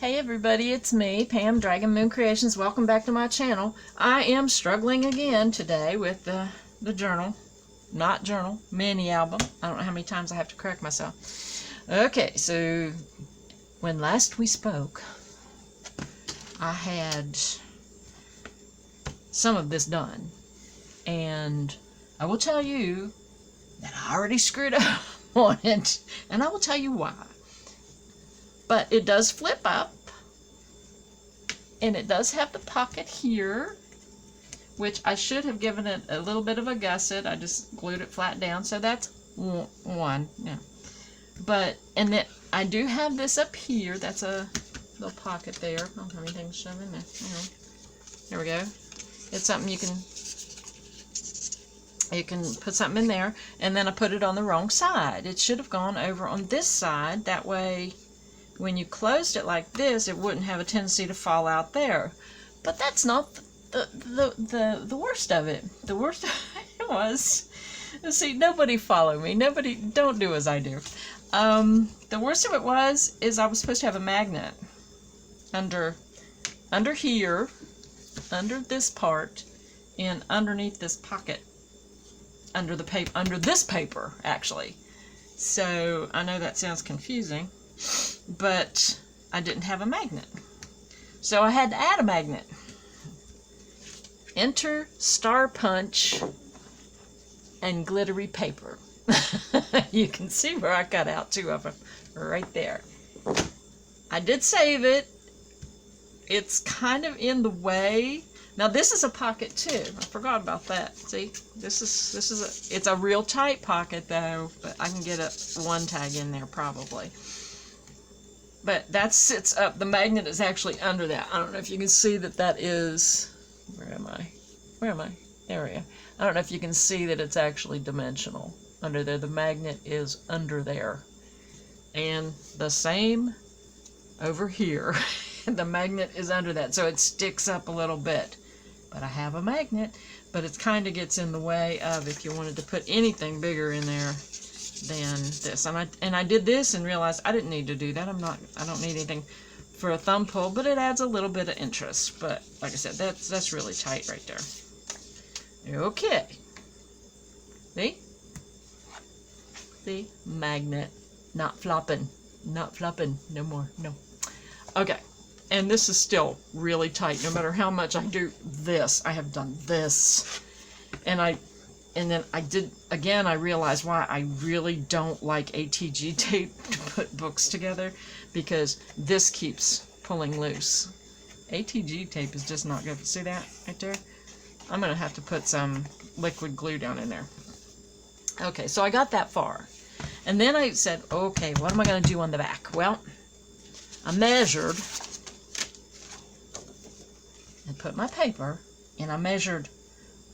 Hey everybody, it's me, Pam, Dragon Moon Creations. Welcome back to my channel. I am struggling again today with the journal. Not journal, mini album. I don't know how many times I have to correct myself. Okay, so when last we spoke, I had some of this done. And I will tell you that I already screwed up on it. And I will tell you why. But it does flip up. And it does have the pocket here, which I should have given it a little bit of a gusset. I just glued it flat down, so that's one. Yeah. But, and then I do have this up here. That's a little pocket there. I don't have anything to shove in there. There we go. It's something you can put something in there. And then I put it on the wrong side. It should have gone over on this side. That way, when you closed it like this, it wouldn't have a tendency to fall out there. But that's not the worst of it. The worst of it was, see, nobody follow me. Nobody, don't do as I do. The worst of it is I was supposed to have a magnet under here, under this part, and underneath this pocket, under this paper, actually. So I know that sounds confusing, but I didn't have a magnet. So I had to add a magnet. Enter Star Punch and glittery paper. You can see where I cut out two of them right there. I did save it. It's kind of in the way. Now this is a pocket too. I forgot about that. See, it's a real tight pocket though, but I can get one tag in there probably. But that sits up. The magnet is actually under that. I don't know if you can see that is. Where am I? There we go. I don't know if you can see that it's actually dimensional under there. The magnet is under there. And the same over here. The magnet is under that, so it sticks up a little bit. But I have a magnet, but it kind of gets in the way of if you wanted to put anything bigger in there than this. And I did this and realized I didn't need to do that. I don't need anything for a thumb pull, but it adds a little bit of interest. But like I said, that's really tight right there. Okay. See? Magnet. Not flopping. Not flopping. No more. No. Okay. And this is still really tight. No matter how much I do this, I have done this. And then I did, again, I realized why I really don't like ATG tape to put books together, because this keeps pulling loose. ATG tape is just not good. See that right there? I'm going to have to put some liquid glue down in there. Okay, so I got that far. And then I said, okay, what am I going to do on the back? Well, I measured and put my paper, and I measured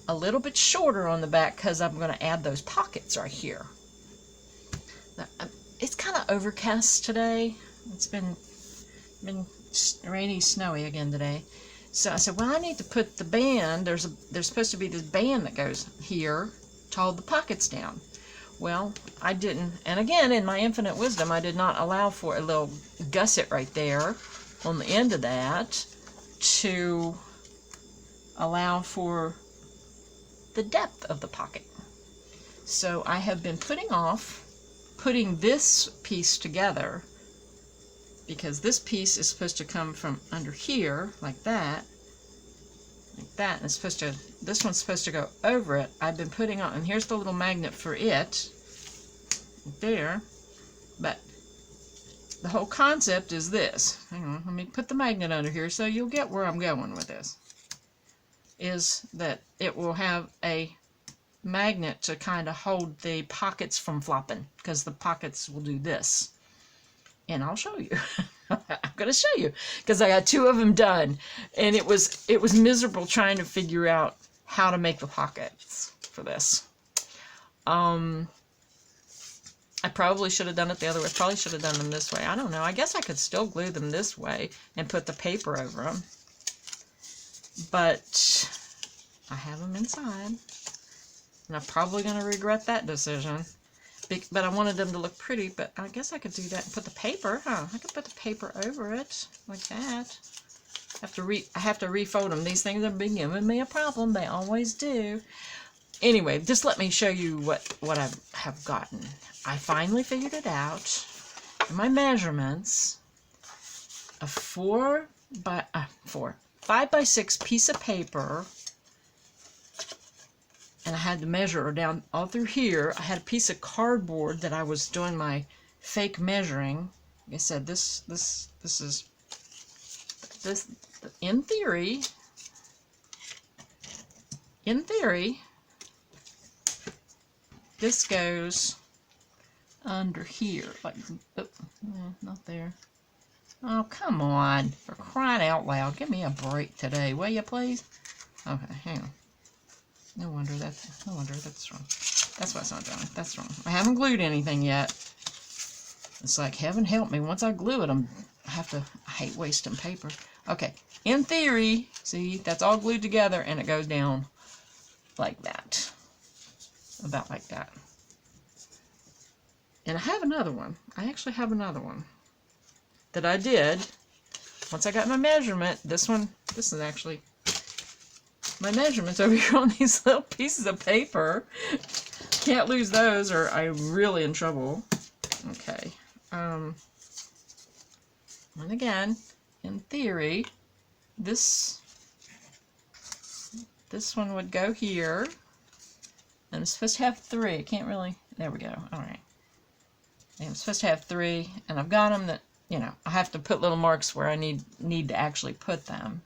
a little bit shorter on the back because I'm going to add those pockets right here. Now, it's kind of overcast today. It's been rainy, snowy again today. So I said, well, I need to put the band. There's supposed to be this band that goes here to hold the pockets down. Well, I didn't, and again, in my infinite wisdom, I did not allow for a little gusset right there on the end of that to allow for the depth of the pocket. So I have been putting this piece together, because this piece is supposed to come from under here like that, and it's supposed to, this one's supposed to go over it. I've been putting on, and here's the little magnet for it there. But the whole concept is this. Hang on, let me put the magnet under here so you'll get where I'm going with this. Is that it will have a magnet to kind of hold the pockets from flopping, because the pockets will do this. And I'll show you. I'm going to show you, because I got two of them done, and it was miserable trying to figure out how to make the pockets for this. I probably should have done it the other way. Probably should have done them this way. I don't know. I guess I could still glue them this way and put the paper over them. But I have them inside, and I'm probably going to regret that decision, but I wanted them to look pretty, but I guess I could do that and put the paper, huh? I could put the paper over it, like that. I have to refold them. These things have been giving me a problem. They always do. Anyway, just let me show you what I have gotten. I finally figured it out. In my measurements, a 5 by 6 piece of paper, and I had to measure down all through here. I had a piece of cardboard that I was doing my fake measuring. Like I said, this is in theory, this goes under here, like, oh, not there. Oh, come on, for crying out loud, give me a break today, will you please? Okay, hang on. No wonder that's wrong. That's why it's not done. That's wrong. I haven't glued anything yet. It's like, heaven help me, once I glue it, I hate wasting paper. Okay, in theory, see, that's all glued together, and it goes down like that. About like that. And I have another one. I actually have another one that I did. Once I got my measurement, this is actually my measurements over here on these little pieces of paper. Can't lose those or I'm really in trouble. Okay. And again, in theory, this one would go here. And it's supposed to have 3. I can't really... There we go. Alright. I'm supposed to have 3, and I've got them that, you know, I have to put little marks where I need to actually put them.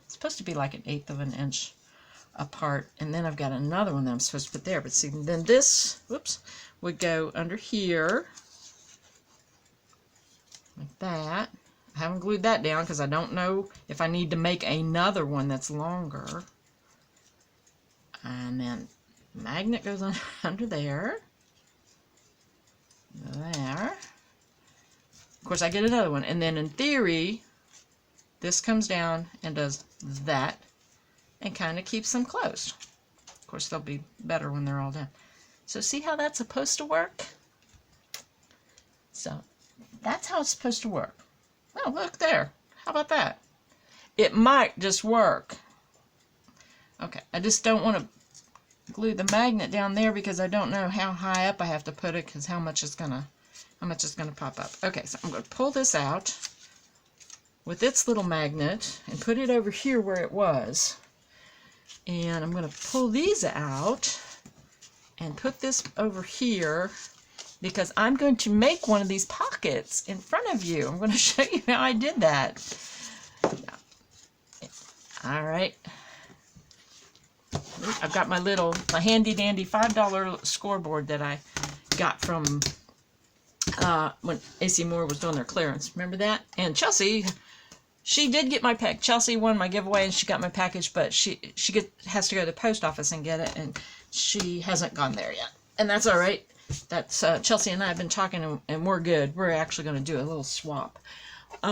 It's supposed to be like 1/8 of an inch apart, and then I've got another one that I'm supposed to put there. But see, then this, whoops, would go under here, like that. I haven't glued that down because I don't know if I need to make another one that's longer. And then magnet goes on under there. There. Of course, I get another one. And then in theory, this comes down and does that and kind of keeps them closed. Of course, they'll be better when they're all done. So see how that's supposed to work? So that's how it's supposed to work. Oh, look there. How about that? It might just work. Okay, I just don't want to glue the magnet down there because I don't know how high up I have to put it because how much is gonna pop up. Okay, so I'm going to pull this out with its little magnet and put it over here where it was. And I'm going to pull these out and put this over here because I'm going to make one of these pockets in front of you. I'm going to show you how I did that. Alright. I've got my handy dandy $5 scoreboard that I got from when AC Moore was doing their clearance. Remember that? And Chelsea, she did get my pack. Chelsea won my giveaway and she got my package, but she has to go to the post office and get it, and she hasn't gone there yet. And that's all right. That's Chelsea and I have been talking, and we're good. We're actually going to do a little swap. Okay,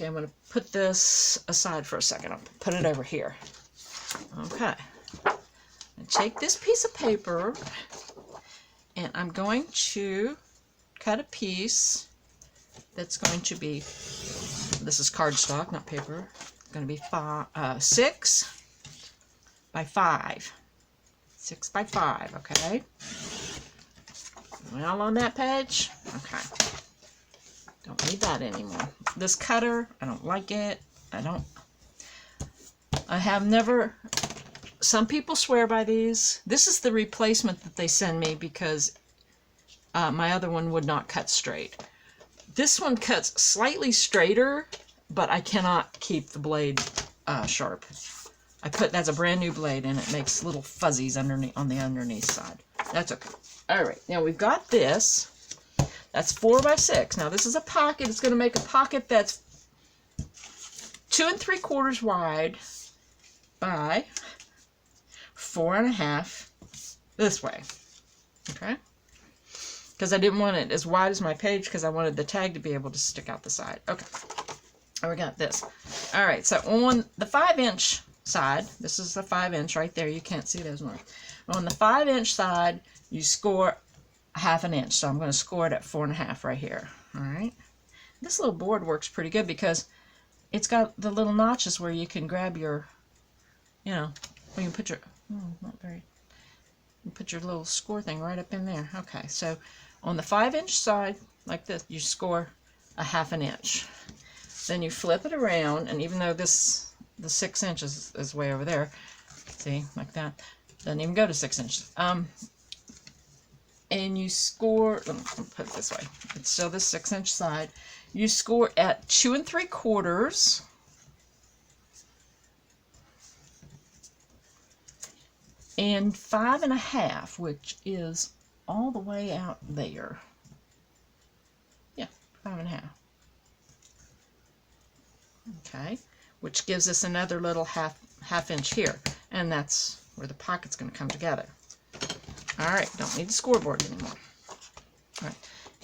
I'm going to put this aside for a second. I'll put it over here. Okay. I take this piece of paper, and I'm going to cut a piece that's going to be, this is cardstock, not paper. It's going to be 6 by 5. 6 by 5, okay? Well, on that page? Okay. Don't need that anymore. This cutter, I don't like it. I have never, some people swear by these. This is the replacement that they send me because my other one would not cut straight. This one cuts slightly straighter, but I cannot keep the blade sharp. That's a brand new blade, and it makes little fuzzies underneath on the underneath side. That's okay. All right, now we've got this. That's 4 by 6. Now this is a pocket. It's going to make a pocket that's 2 3/4 wide by 4 1/2 this way. Okay? Because I didn't want it as wide as my page because I wanted the tag to be able to stick out the side. Okay. Oh, we got this. All right, so on the 5-inch side, this is the 5-inch right there, you can't see those ones. On the 5-inch side, you score 1/2 inch, so I'm going to score it at 4.5 right here. All right. This little board works pretty good because it's got the little notches where you can grab your, you know, where you can put your, you put your little score thing right up in there. Okay, so on the 5-inch side, like this, you score 1/2 inch. Then you flip it around, and even though the 6 inches is way over there, see, like that, doesn't even go to 6 inches. And you score, let me put it this way, it's still the 6-inch side. You score at 2 3/4 and 5 1/2, which is all the way out there. Yeah, 5 1/2. Okay, which gives us another little half inch here, and that's where the pocket's going to come together. All right, don't need the scoreboard anymore. All right,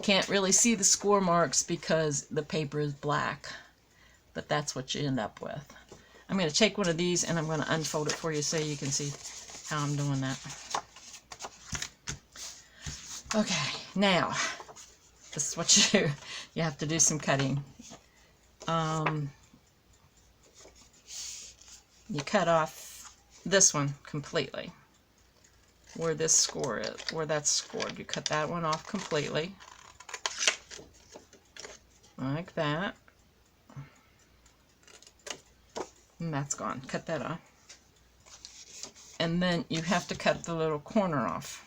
can't really see the score marks because the paper is black, but that's what you end up with. I'm going to take one of these and I'm going to unfold it for you so you can see how I'm doing that. Okay, now this is what you do. You have to do some cutting. You cut off this one completely. Where this score is, where that's scored. You cut that one off completely. Like that. And that's gone. Cut that off. And then you have to cut the little corner off.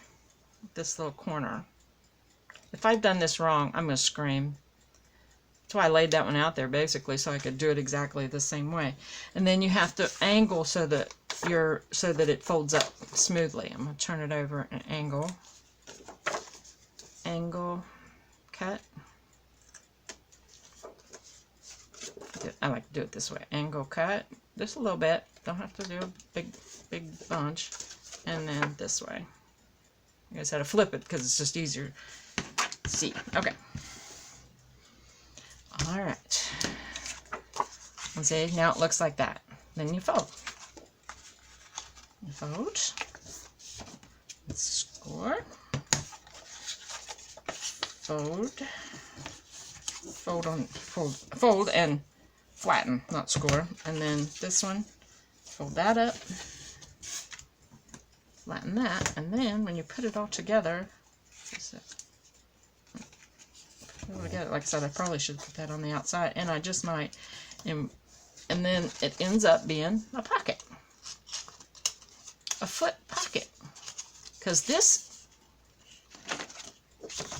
This little corner. If I've done this wrong, I'm going to scream. That's why I laid that one out there, basically, so I could do it exactly the same way. And then you have to angle so that it folds up smoothly. I'm going to turn it over and angle. Angle, cut. I like to do it this way. Angle, cut. Just a little bit. Don't have to do a big bunch. And then this way. I guess I had to flip it because it's just easier to see. Okay. Alright. And see, now it looks like that. Then you fold. You fold. Score. Fold. Fold and flatten, not score. And then this one, fold that up. Flatten that. And then when you put it all together, like I said, I probably should put that on the outside, and I just might, and then it ends up being a pocket, a foot pocket, because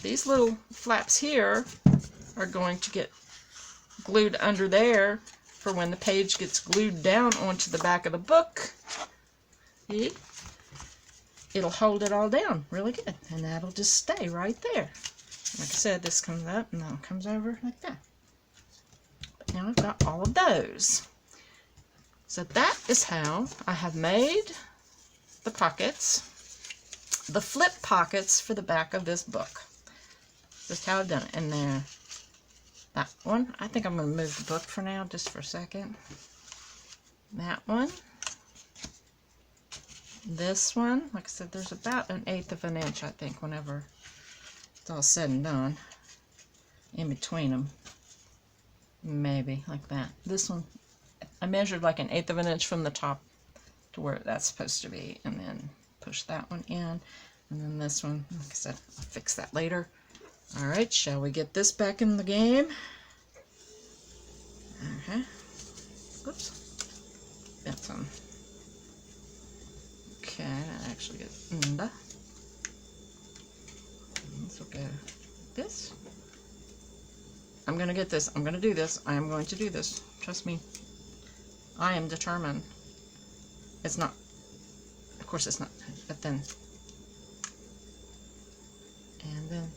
these little flaps here are going to get glued under there for when the page gets glued down onto the back of the book. See? It'll hold it all down really good, and that'll just stay right there. Like I said, this comes up and then it comes over like that. But now I've got all of those. So that is how I have made the pockets, the flip pockets for the back of this book. Just how I've done it. And there, that one, I think I'm going to move the book for now, just for a second. That one. This one, like I said, there's about 1/8 inch, I think, whenever it's all said and done, in between them, maybe like that. This one, I measured like 1/8 inch from the top to where that's supposed to be, and then push that one in, and then this one, like I said, I'll fix that later. All right, shall we get this back in the game? Okay. Oops. That's some. Okay, I actually get Let's look at this. I'm going to get this. I'm going to do this. I am going to do this. Trust me. I am determined. It's not. Of course it's not. But then. And then.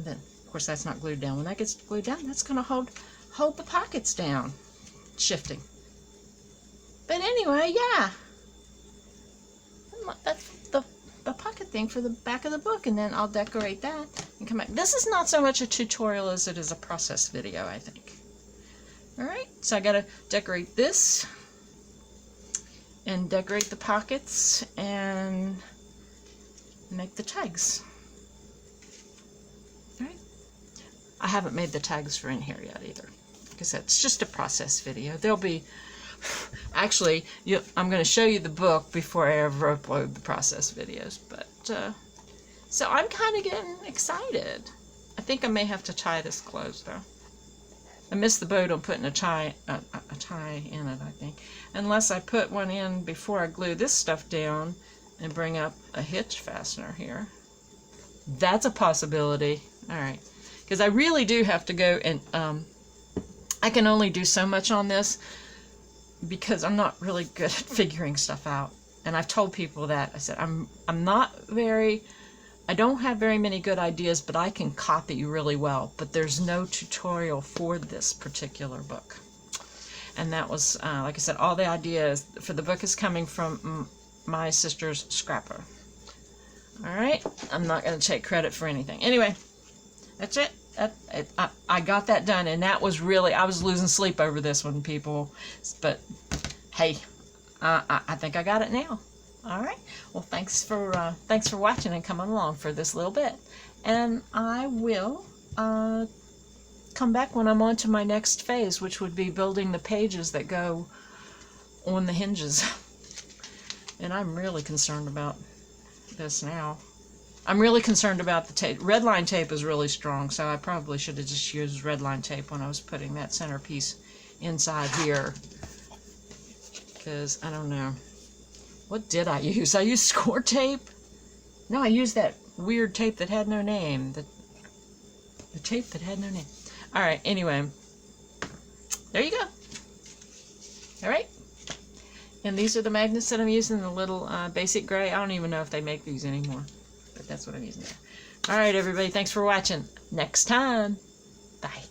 Of course, that's not glued down. When that gets glued down, that's going to hold the pockets down. Shifting. But anyway, yeah. That's the pocket thing for the back of the book, and then I'll decorate that and come back. This is not so much a tutorial as it is a process video, I think. Alright, so I gotta decorate this and decorate the pockets and make the tags. All right. I haven't made the tags for in here yet either. Like I said, it's just a process video. There'll be, actually, I'm going to show you the book before I ever upload the process videos. But so I'm kind of getting excited. I think I may have to tie this closed though. I missed the boat on putting a tie in it, I think. Unless I put one in before I glue this stuff down and bring up a hitch fastener here. That's a possibility. All right. Because I really do have to go and I can only do so much on this because I'm not really good at figuring stuff out. And I've told people that. I said, I don't have very many good ideas, but I can copy really well. But there's no tutorial for this particular book. And that was, like I said, all the ideas for the book is coming from my sister's scrapper. All right, I'm not going to take credit for anything. Anyway, that's it. I got that done, and that was really, I was losing sleep over this one, people. But hey, I think I got it now. All right. Well, thanks for watching and coming along for this little bit. And I will come back when I'm on to my next phase, which would be building the pages that go on the hinges. And I'm really concerned about this now. I'm really concerned about the tape. Red line tape is really strong, so I probably should have just used red line tape when I was putting that centerpiece inside here. Because, I don't know. What did I use? I used score tape? No, I used that weird tape that had no name. The tape that had no name. Alright, anyway. There you go. Alright. And these are the magnets that I'm using, the little basic gray. I don't even know if they make these anymore. But that's what I'm using there. Alright, everybody. Thanks for watching. Next time. Bye.